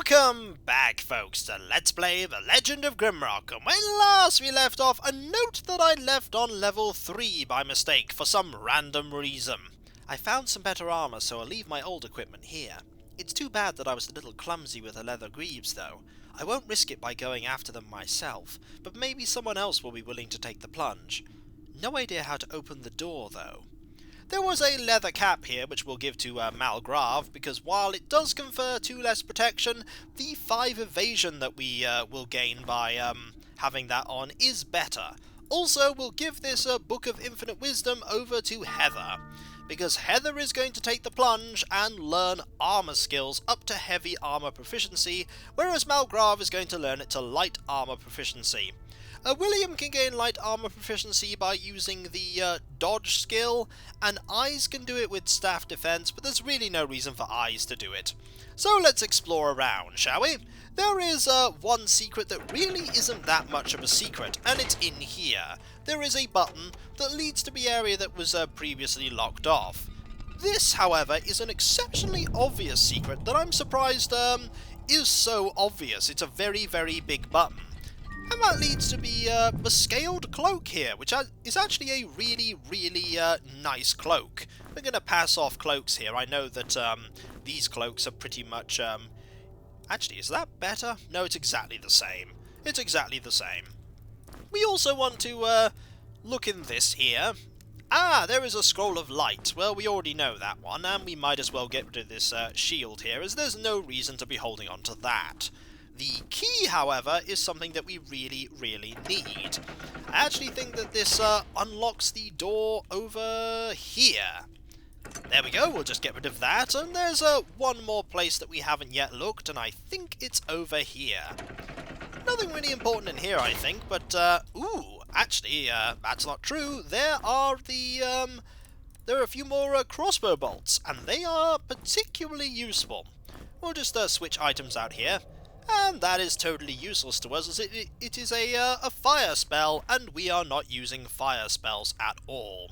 Welcome back, folks, to Let's Play The Legend of Grimrock, and when last we left off, a note that I left on level 3 by mistake for some random reason. I found some better armour, so I'll leave my old equipment here. It's too bad that I was a little clumsy with the leather greaves, though. I won't risk it by going after them myself, but maybe someone else will be willing to take the plunge. No idea how to open the door, though. There was a leather cap here which we'll give to Malgrav, because while it does confer 2 less protection, the 5 evasion that we will gain by having that on is better. Also, we'll give this Book of Infinite Wisdom over to Heather, because Heather is going to take the plunge and learn armor skills up to heavy armor proficiency, whereas Malgrav is going to learn it to light armor proficiency. William can gain light armor proficiency by using the dodge skill, and Eyes can do it with staff defense, but there's really no reason for Eyes to do it. So let's explore around, shall we? There is one secret that really isn't that much of a secret, and it's in here. There is a button that leads to the area that was previously locked off. This, however, is an exceptionally obvious secret that I'm surprised is so obvious. It's a very, very big button. And that leads to the scaled cloak here, which is actually a really, really nice cloak. We're going to pass off cloaks here. I know that these cloaks are pretty much... Actually, is that better? No, it's exactly the same. It's exactly the same. We also want to look in this here. Ah, there is a scroll of light. Well, we already know that one, and we might as well get rid of this shield here, as there's no reason to be holding on to that. The key, however, is something that we really, really need. I actually think that this unlocks the door over here. There we go, we'll just get rid of that, and there's one more place that we haven't yet looked, and I think it's over here. Nothing really important in here, I think, but, ooh, actually, that's not true. There are a few more crossbow bolts, and they are particularly useful. We'll just switch items out here. And that is totally useless to us, as it is a fire spell, and we are not using fire spells at all.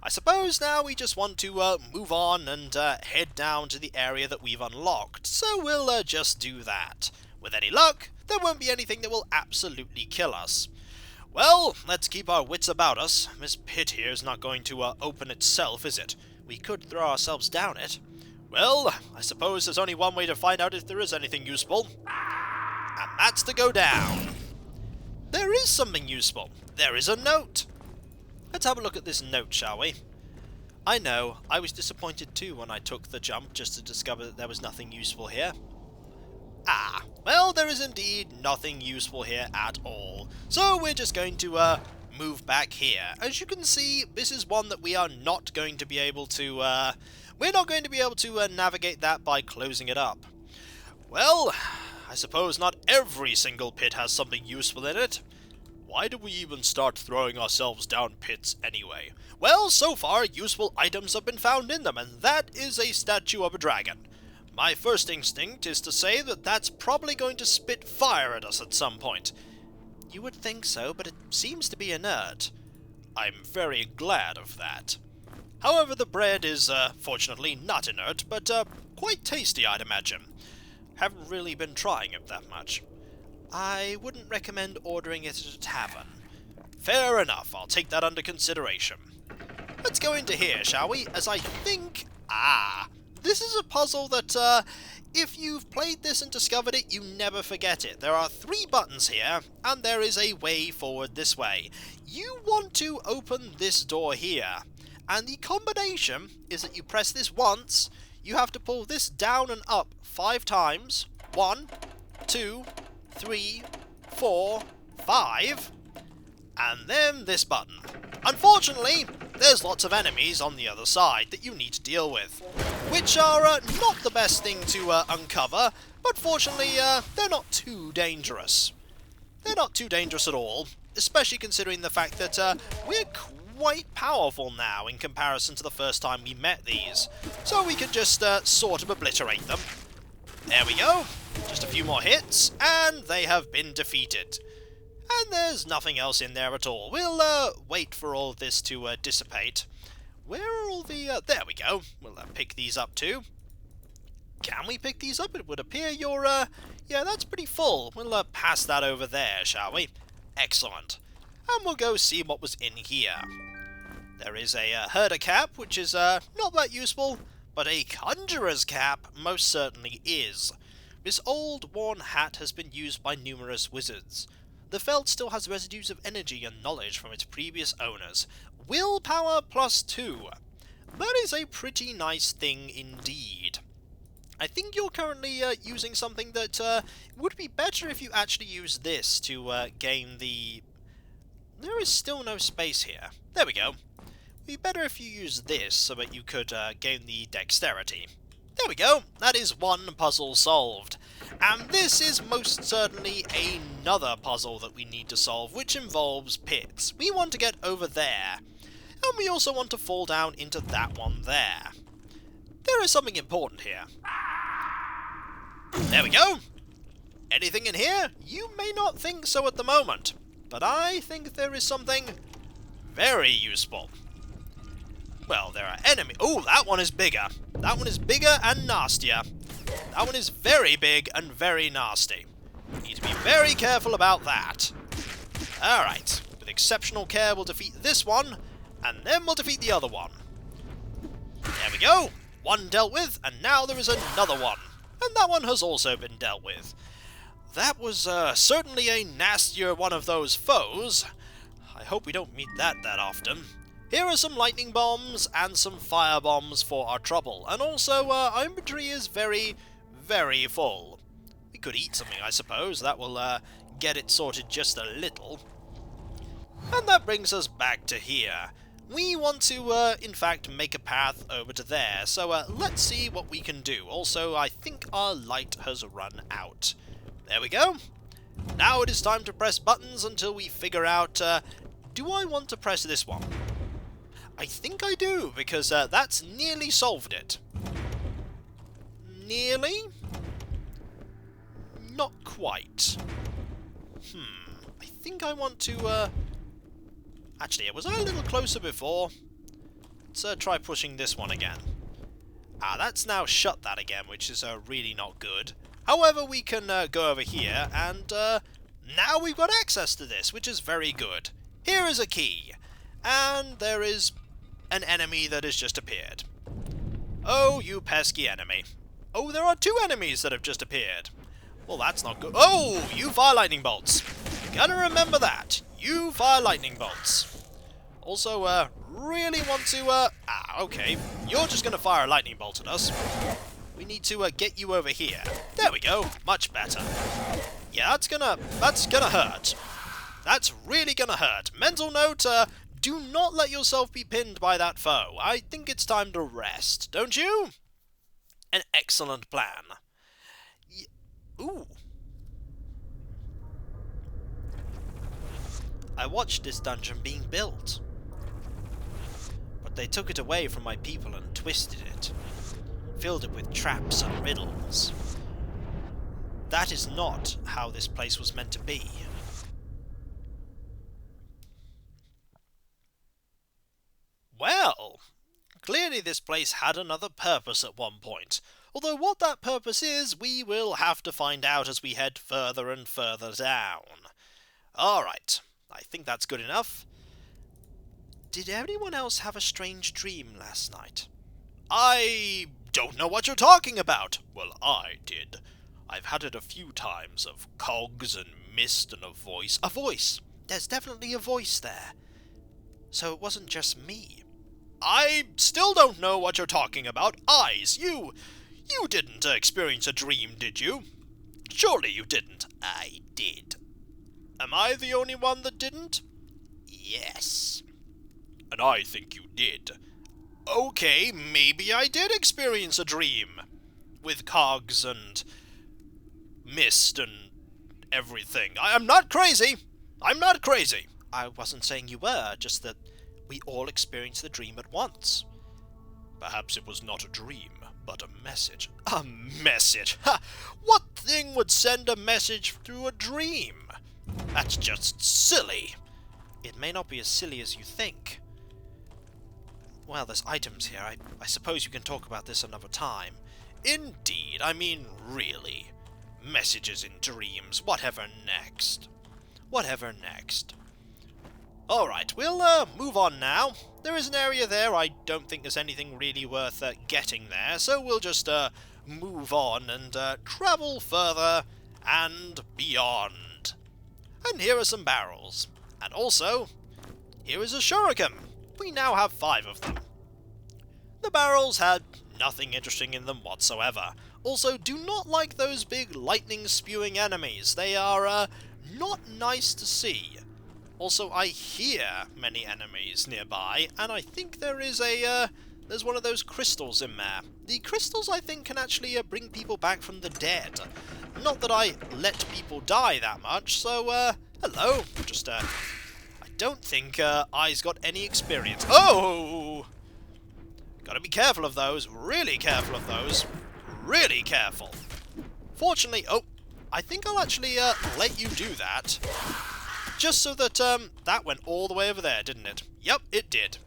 I suppose now we just want to move on and head down to the area that we've unlocked, so we'll just do that. With any luck, there won't be anything that will absolutely kill us. Well, let's keep our wits about us. This pit here is not going to open itself, is it? We could throw ourselves down it. Well, I suppose there's only one way to find out if there is anything useful, and that's to go down. There is something useful. There is a note. Let's have a look at this note, shall we? I know, I was disappointed too when I took the jump just to discover that there was nothing useful here. Ah, well, there is indeed nothing useful here at all. So we're just going to move back here. As you can see, this is one that we are not going to be able to... We're not going to be able to navigate that by closing it up. Well, I suppose not every single pit has something useful in it. Why do we even start throwing ourselves down pits anyway? Well, so far, useful items have been found in them, and that is a statue of a dragon. My first instinct is to say that that's probably going to spit fire at us at some point. You would think so, but it seems to be inert. I'm very glad of that. However, the bread is, fortunately, not inert, but quite tasty, I'd imagine. Haven't really been trying it that much. I wouldn't recommend ordering it at a tavern. Fair enough, I'll take that under consideration. Let's go into here, shall we? As I think... Ah, this is a puzzle that, if you've played this and discovered it, you never forget it. There are 3 buttons here, and there is a way forward this way. You want to open this door here. And the combination is that you press this once, you have to pull this down and up 5 times. 1, 2, 3, 4, 5, and then this button. Unfortunately, there's lots of enemies on the other side that you need to deal with, which are not the best thing to uncover, but fortunately they're not too dangerous. They're not too dangerous at all, especially considering the fact that we're quite powerful now in comparison to the first time we met these, so we could just sort of obliterate them. There we go, just a few more hits, and they have been defeated. And there's nothing else in there at all. We'll wait for all this to dissipate. Where are all the... there we go, we'll pick these up too. Can we pick these up? It would appear you're, yeah, that's pretty full. We'll, pass that over there, shall we? Excellent. And we'll go see what was in here. There is a herder cap, which is, not that useful, but a conjurer's cap most certainly is. This old, worn hat has been used by numerous wizards. The felt still has residues of energy and knowledge from its previous owners. Willpower +2. That is a pretty nice thing indeed. I think you're currently using something that would be better if you actually use this to gain the... There is still no space here. There we go. It'd be better if you use this so that you could gain the dexterity. There we go. That is one puzzle solved. And this is most certainly another puzzle that we need to solve, which involves pits. We want to get over there. And we also want to fall down into that one there. There is something important here. There we go! Anything in here? You may not think so at the moment, but I think there is something very useful. Well, there are enemies. Oh, that one is bigger. That one is bigger and nastier. That one is very big and very nasty. Need to be very careful about that. Alright, with exceptional care we'll defeat this one, and then we'll defeat the other one. There we go! One dealt with, and now there is another one. And that one has also been dealt with. That was certainly a nastier one of those foes. I hope we don't meet that often. Here are some lightning bombs and some fire bombs for our trouble. And also, our inventory is very, very full. We could eat something, I suppose. That will get it sorted just a little. And that brings us back to here. We want to, in fact, make a path over to there, so let's see what we can do. Also, I think our light has run out. There we go. Now it is time to press buttons until we figure out, do I want to press this one? I think I do, because that's nearly solved it. Nearly? Not quite. I think I want to, Actually, it was a little closer before. Let's try pushing this one again. Ah, that's now shut that again, which is really not good. However, we can go over here, and now we've got access to this, which is very good. Here is a key, and there is an enemy that has just appeared. Oh, you pesky enemy. Oh, there are two enemies that have just appeared. Well, that's not good. Oh, you fire lightning bolts. Gotta remember that. You fire lightning bolts. Also, really want to, okay. You're just gonna fire a lightning bolt at us. We need to, get you over here. There we go. Much better. Yeah, that's gonna hurt. That's really gonna hurt. Mental note, do not let yourself be pinned by that foe. I think it's time to rest, don't you? An excellent plan. Ooh. I watched this dungeon being built, but they took it away from my people and twisted it, filled it with traps and riddles. That is not how this place was meant to be. Well, clearly this place had another purpose at one point, although what that purpose is, we will have to find out as we head further and further down. Alright. I think that's good enough. Did anyone else have a strange dream last night? I don't know what you're talking about. Well, I did. I've had it a few times, of cogs and mist and a voice. A voice! There's definitely a voice there. So it wasn't just me. I still don't know what you're talking about. Eyes, you didn't experience a dream, did you? Surely you didn't. I did. Am I the only one that didn't? Yes. And I think you did. Okay, maybe I did experience a dream. With cogs and mist and everything. I'm not crazy. I'm not crazy. I wasn't saying you were, just that we all experienced the dream at once. Perhaps it was not a dream, but a message. A message? Ha! What thing would send a message through a dream? That's just silly. It may not be as silly as you think. Well, there's items here. I suppose you can talk about this another time. Indeed, I mean, really. Messages in dreams, whatever next? Whatever next? Alright, we'll move on now. There is an area there, I don't think there's anything really worth getting there, so we'll just move on and travel further and beyond. And here are some barrels. And also, here is a shuriken. We now have 5 of them. The barrels had nothing interesting in them whatsoever. Also, do not like those big lightning-spewing enemies. They are not nice to see. Also, I hear many enemies nearby, and I think there is there's one of those crystals in there. The crystals, I think, can actually bring people back from the dead. Not that I let people die that much, so, hello. Just, I don't think I's got any experience. Oh! Gotta be careful of those. Really careful of those. Really careful. Fortunately, oh, I think I'll actually let you do that. Just so that that went all the way over there, didn't it? Yep, it did.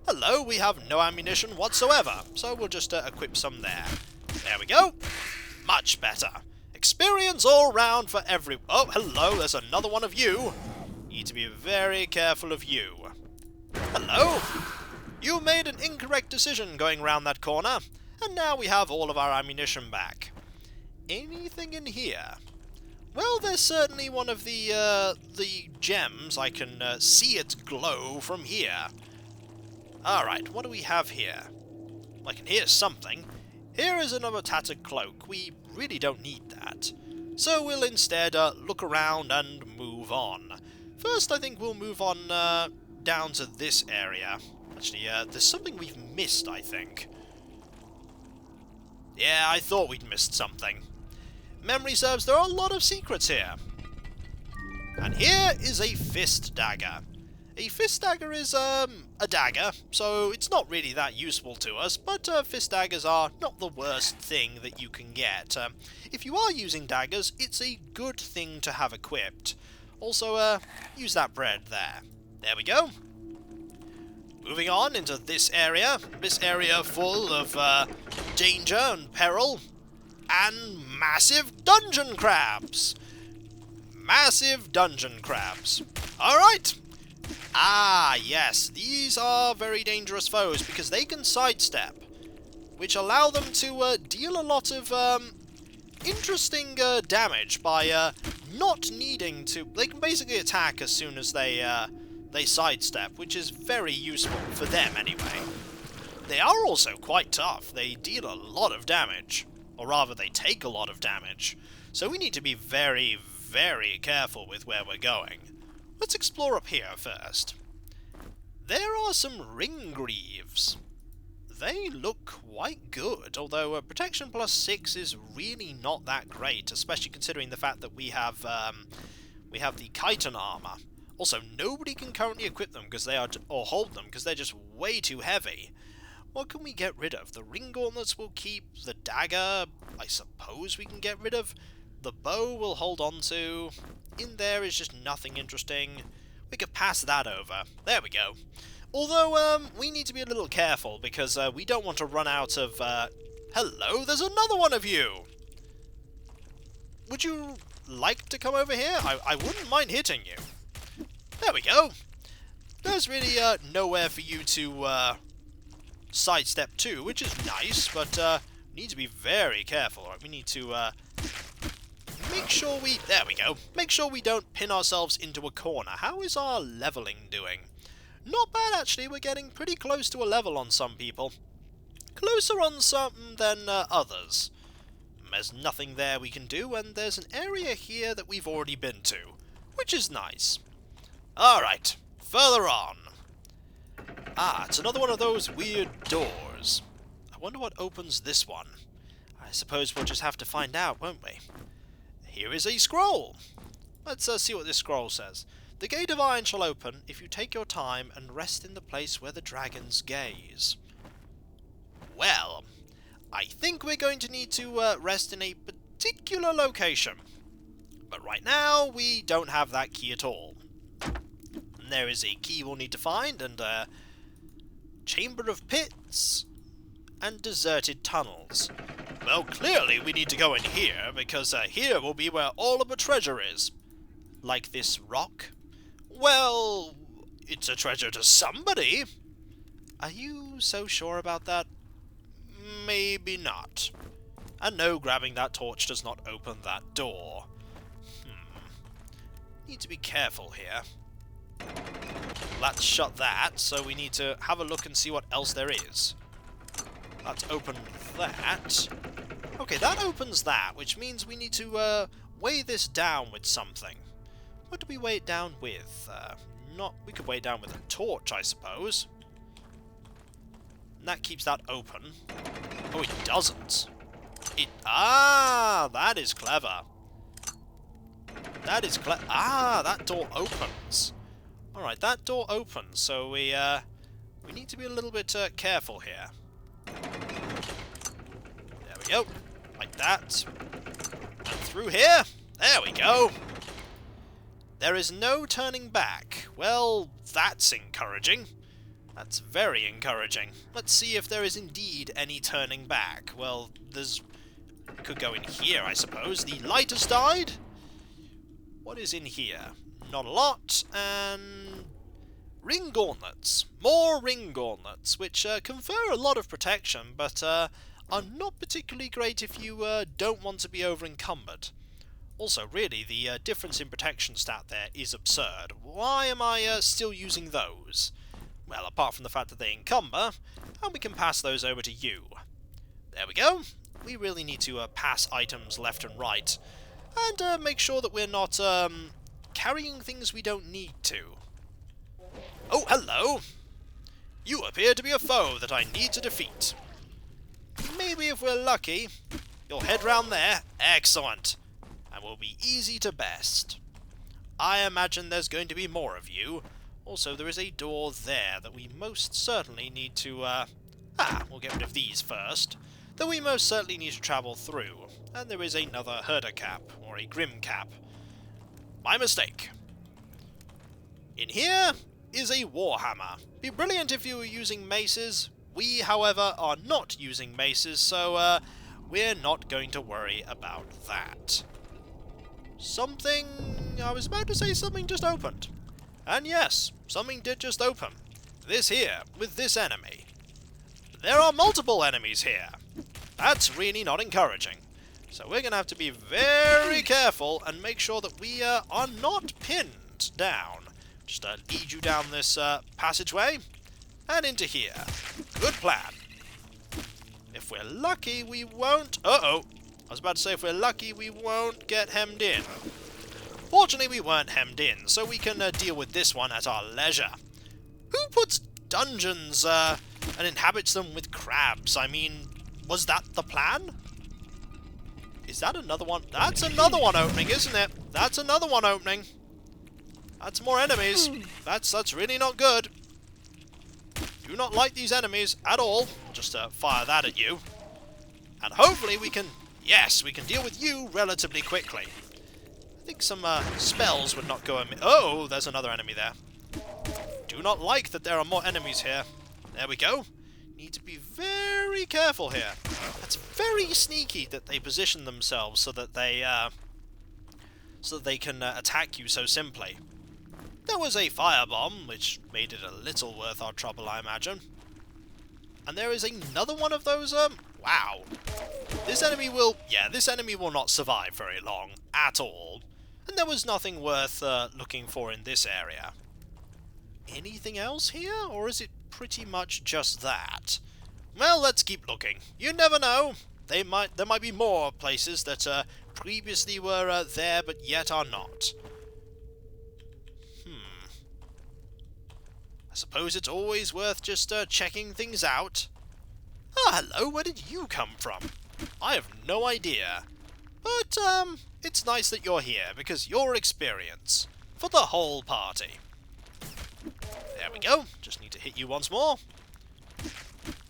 Hello, we have no ammunition whatsoever, so we'll just equip some there. There we go. Much better. Experience all round for every... Oh, hello, there's another one of you. Need to be very careful of you. Hello. You made an incorrect decision going round that corner, and now we have all of our ammunition back. Anything in here? Well, there's certainly one of the gems. I can see it glow from here. Alright, what do we have here? I can hear something. Here is another tattered cloak. We really don't need that. So we'll instead look around and move on. First, I think we'll move on down to this area. Actually, there's something we've missed, I think. Yeah, I thought we'd missed something. Memory serves, there are a lot of secrets here. And here is a fist dagger. A fist dagger is, a dagger, so it's not really that useful to us, but fist daggers are not the worst thing that you can get. If you are using daggers, it's a good thing to have equipped. Also, use that bread there. There we go. Moving on into this area full of danger and peril, and massive dungeon crabs. Massive dungeon crabs. Alright. Ah, yes, these are very dangerous foes because they can sidestep, which allow them to deal a lot of interesting damage by not needing to... They can basically attack as soon as they sidestep, which is very useful for them anyway. They are also quite tough. They deal a lot of damage, or rather they take a lot of damage, so we need to be very, very careful with where we're going. Let's explore up here first. There are some ring greaves. They look quite good, although protection plus 6 is really not that great, especially considering the fact that we have the chitin armor. Also, nobody can currently equip them because they are, or hold them because they're just way too heavy. What can we get rid of? The ring gauntlets will keep. The dagger, I suppose we can get rid of. The bow we'll hold on to. In there is just nothing interesting. We could pass that over. There we go. Although, we need to be a little careful because we don't want to run out of... Hello, there's another one of you! Would you like to come over here? I wouldn't mind hitting you. There we go. There's really nowhere for you to sidestep to, which is nice, but we need to be very careful. Right? We need to make sure we... There we go. Make sure we don't pin ourselves into a corner. How is our leveling doing? Not bad, actually. We're getting pretty close to a level on some people. Closer on some than others. There's nothing there we can do, and there's an area here that we've already been to, which is nice. Alright, further on. Ah, it's another one of those weird doors. I wonder what opens this one. I suppose we'll just have to find out, won't we? Here is a scroll. Let's see what this scroll says. The gate of iron shall open if you take your time and rest in the place where the dragons gaze. Well, I think we're going to need to rest in a particular location. But right now, we don't have that key at all. And there is a key we'll need to find, and a chamber of pits, and deserted tunnels. Well, clearly we need to go in here, because here will be where all of the treasure is. Like this rock? Well, it's a treasure to somebody. Are you so sure about that? Maybe not. And no, grabbing that torch does not open that door. Need to be careful here. Let's shut that, so we need to have a look and see what else there is. Let's open that. Okay, that opens that, which means we need to weigh this down with something. What do we weigh it down with? We could weigh it down with a torch, I suppose. And that keeps that open. Oh, it doesn't. That is clever. That is clever. That door opens. Alright, that door opens, so we need to be a little bit careful here. There we go. Like that. And through here. There we go. There is no turning back. Well, that's encouraging. That's very encouraging. Let's see if there is indeed any turning back. Well, we could go in here, I suppose. The light has died. What is in here? Not a lot, and ring gauntlets. More ring gauntlets, which confer a lot of protection, but are not particularly great if you don't want to be over-encumbered. Also, really, the difference in protection stat there is absurd. Why am I still using those? Well, apart from the fact that they encumber, and we can pass those over to you. There we go. We really need to pass items left and right, and make sure that we're not carrying things we don't need to. Oh, hello! You appear to be a foe that I need to defeat. Maybe if we're lucky, you'll head round there. Excellent! And will be easy to best. I imagine there's going to be more of you. Also, there is a door there that we most certainly need to, we'll get rid of these first. That we most certainly need to travel through. And there is another herder cap, or a grim cap. My mistake. In here is a warhammer. Be brilliant if you were using maces. We, however, are not using maces, so we're not going to worry about that. I was about to say something just opened. And yes, something did just open. This here, with this enemy. There are multiple enemies here. That's really not encouraging. So we're going to have to be very careful and make sure that we are not pinned down. Just lead you down this passageway and into here. Good plan. If we're lucky, we won't... I was about to say, if we're lucky, we won't get hemmed in. Fortunately, we weren't hemmed in, so we can deal with this one at our leisure. Who puts dungeons and inhabits them with crabs? I mean, was that the plan? Is that another one? That's another one opening, isn't it? That's another one opening. That's more enemies. That's really not good. Do not like these enemies at all. Just fire that at you. And hopefully we can... Yes, we can deal with you relatively quickly. I think some spells would not go... Oh, there's another enemy there. Do not like that there are more enemies here. There we go. Need to be very careful here. That's very sneaky that they position themselves so that they can attack you so simply. There was a firebomb, which made it a little worth our trouble, I imagine. And there is another one of those, wow. This enemy will not survive very long, at all. And there was nothing worth looking for in this area. Anything else here, or is it pretty much just that? Well, let's keep looking. You never know. There might be more places that previously were there, but yet are not. I suppose it's always worth just checking things out. Ah, hello, where did you come from? I have no idea. But, it's nice that you're here, because your experience. For the whole party. There we go. Just need to hit you once more.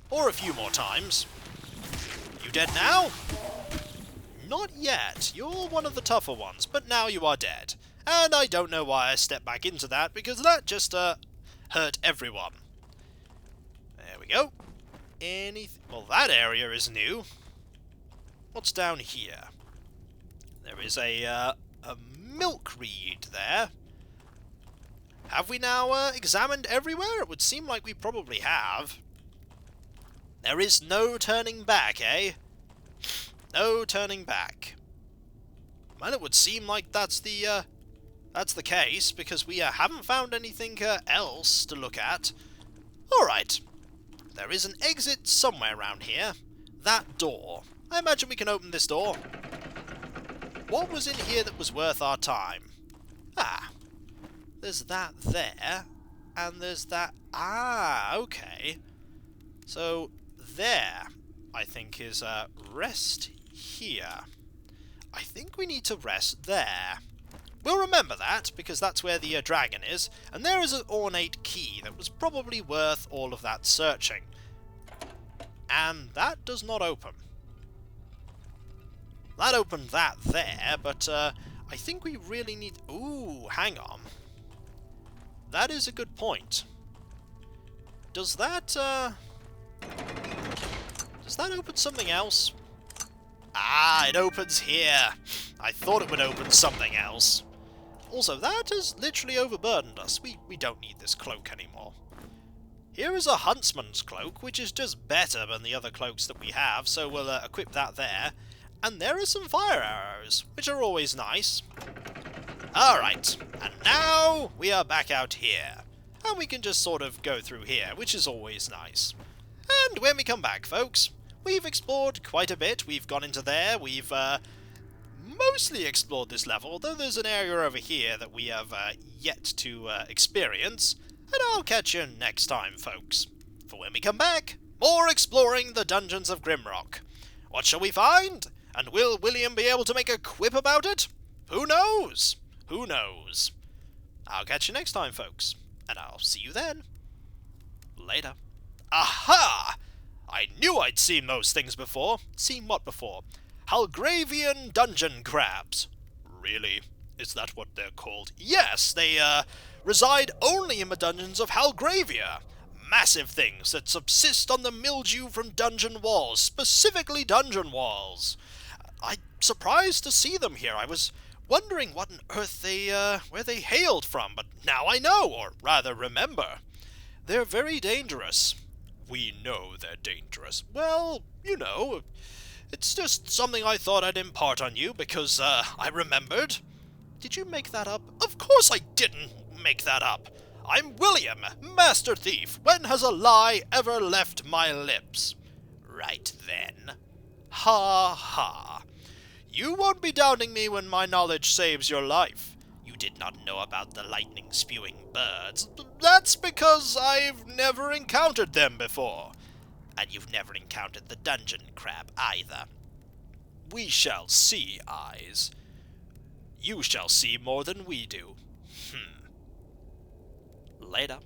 Or a few more times. You dead now? Not yet. You're one of the tougher ones, but now you are dead. And I don't know why I stepped back into that, because that just, hurt everyone. There we go. Well, that area is new. what's down here? There is a milk reed there. Have we now examined everywhere? It would seem like we probably have. There is no turning back, eh? No turning back. Well, it would seem like that's the case, because we haven't found anything else to look at. Alright. There is an exit somewhere around here. That door. I imagine we can open this door. What was in here that was worth our time? Ah. There's that there. And there's that... Ah, okay. So, there, I think, is rest here. I think we need to rest there. We'll remember that, because that's where the dragon is, and there is an ornate key that was probably worth all of that searching. And that does not open. That opened that there, but I think we really need... Ooh, hang on. That is a good point. Does that open something else? Ah, it opens here. I thought it would open something else. Also, that has literally overburdened us. We don't need this cloak anymore. Here is a huntsman's cloak, which is just better than the other cloaks that we have, so we'll equip that there. And there are some fire arrows, which are always nice. Alright, and now we are back out here. And we can just sort of go through here, which is always nice. And when we come back, folks, we've explored quite a bit. We've gone into there, we've mostly explored this level, though there's an area over here that we have yet to experience. And I'll catch you next time, folks. For when we come back, more exploring the dungeons of Grimrock. What shall we find? And will William be able to make a quip about it? Who knows? Who knows? I'll catch you next time, folks. And I'll see you then. Later. Aha! I knew I'd seen those things before. Seen what before? Halgravian dungeon crabs. Really? Is that what they're called? Yes, they reside only in the dungeons of Halgravia. Massive things that subsist on the mildew from dungeon walls, specifically dungeon walls. I'm surprised to see them here. I was wondering what on earth where they hailed from, but now I know, or rather remember. They're very dangerous. We know they're dangerous. Well, you know, it's just something I thought I'd impart on you because, I remembered. Did you make that up? Of course I didn't make that up. I'm William, Master Thief. When has a lie ever left my lips? Right then. Ha ha. You won't be doubting me when my knowledge saves your life. You did not know about the lightning-spewing birds. That's because I've never encountered them before. And you've never encountered the dungeon crab either. We shall see, Eyes. You shall see more than we do. Later.